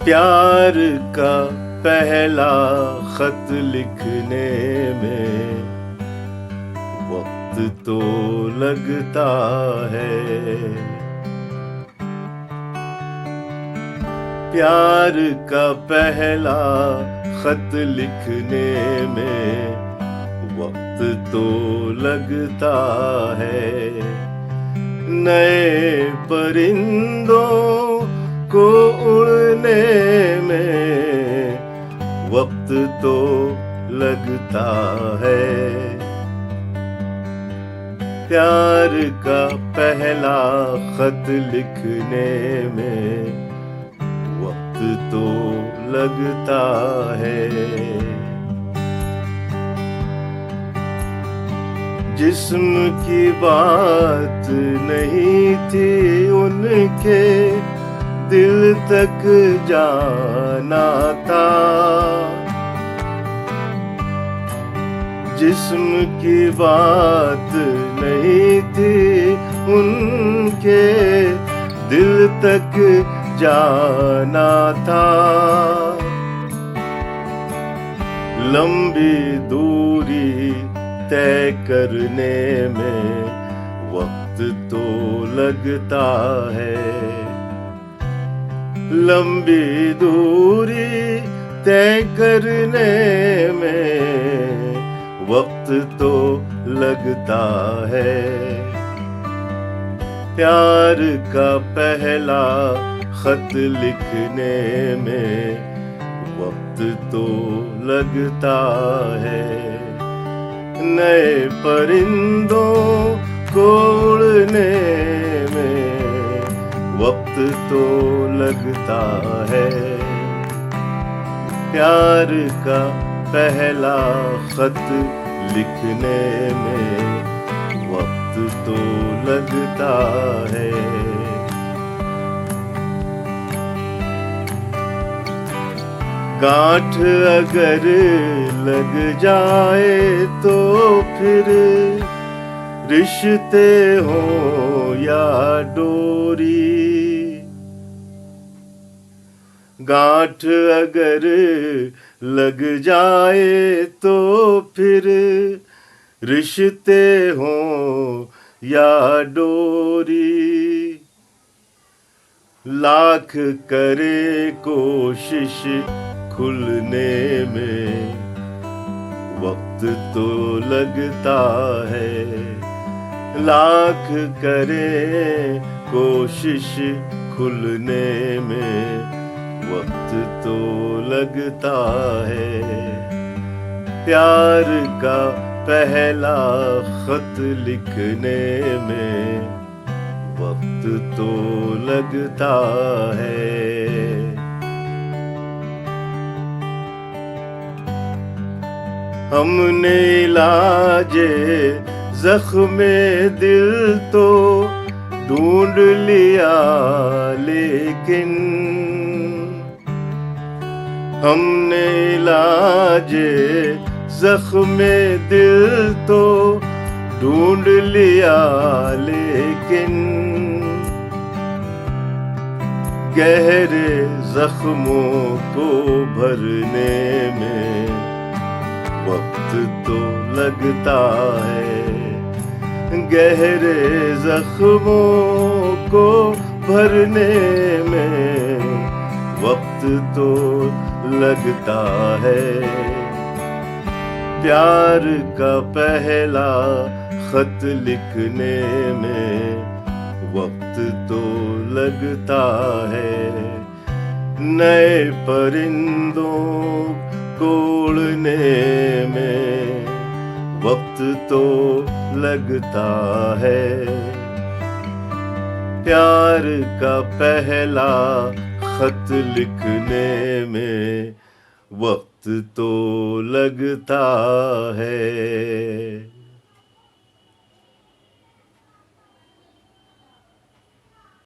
प्यार का पहला खत लिखने में वक्त तो लगता है। प्यार का पहला खत लिखने में वक्त तो लगता है। नए परिंदों को उड़ने में वक्त तो लगता है। प्यार का पहला खत लिखने में वक्त तो लगता है। जिस्म की बात नहीं थी उनके दिल तक जाना था। जिस्म की बात नहीं थी उनके दिल तक जाना था। लंबी दूरी तय करने में वक्त तो लगता है। लंबी दूरी तय करने में वक्त तो लगता है। प्यार का पहला खत लिखने में वक्त तो लगता है। नए परिंदों को उड़ने में वक्त तो लगता है। प्यार का पहला खत लिखने में वक्त तो लगता है। गांठ अगर लग जाए तो फिर रिश्ते हो या डोरी। गांठ अगर लग जाए तो फिर रिश्ते हो या डोरी। लाख करे कोशिश खुलने में वक्त तो लगता है। लाख करे कोशिश खुलने में वक्त तो लगता है। प्यार का पहला खत लिखने में वक्त तो लगता है। हमने इलाजे ज़ख्मे दिल तो ढूंढ लिया लेकिन हमने इलाजे ज़ख्मे दिल तो ढूंढ लिया लेकिन गहरे ज़ख्मों को भरने में वक्त तो लगता है। गहरे ज़ख्मों को भरने में वक्त तो लगता है। प्यार का पहला खत लिखने में वक्त तो लगता है। नए परिंदों को उड़ने में वक्त तो लगता है। प्यार का पहला खत लिखने में वक्त तो लगता है।